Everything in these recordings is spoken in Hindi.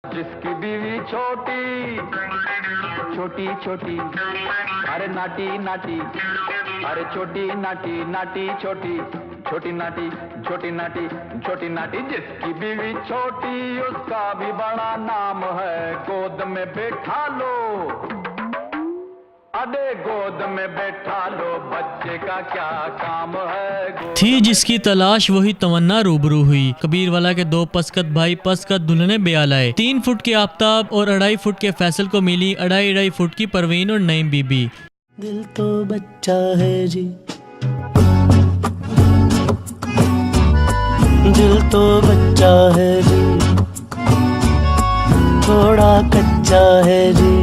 जिसकी बीवी छोटी छोटी छोटी, अरे नाटी नाटी, अरे छोटी नाटी नाटी छोटी, छोटी नाटी छोटी नाटी छोटी नाटी। जिसकी बीवी छोटी उसका भी बड़ा नाम है, गोद में बैठा लो, अरे गोद में बैठा लो, बच्चे का क्या काम है। थी जिसकी तलाश वही तमन्ना रूबरू हुई। कबीर वाला के दो पसकत भाई पसकत दुल्हने ब्याह लाए। 3 फुट के आफताब और 2.5 फुट के फैसल को मिली 2.5 फुट की परवीन और नईम बीबी। दिल तो बच्चा है जी, दिल तो बच्चा है जी, थोड़ा कच्चा है जी,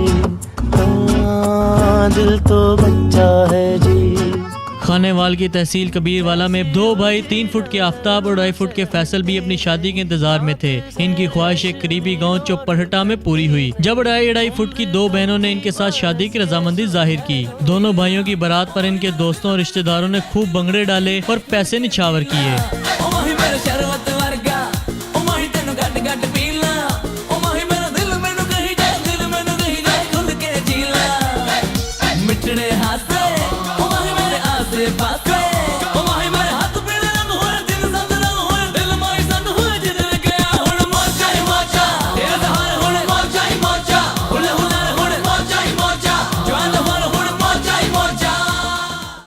दिल तो बच्चा है जी। खानेवाल की तहसील कबीर वाला में 2 भाई 3 फुट के आफताब और 2.5 फुट के फैसल भी अपनी शादी के इंतजार में थे। इनकी ख्वाहिश एक करीबी गांव चौपरहटा में पूरी हुई, जब 2.5 फुट की 2 बहनों ने इनके साथ शादी की रजामंदी जाहिर की। दोनों भाइयों की बारात पर इनके दोस्तों और रिश्तेदारों ने खूब भंगड़े डाले और पैसे निछावर किए।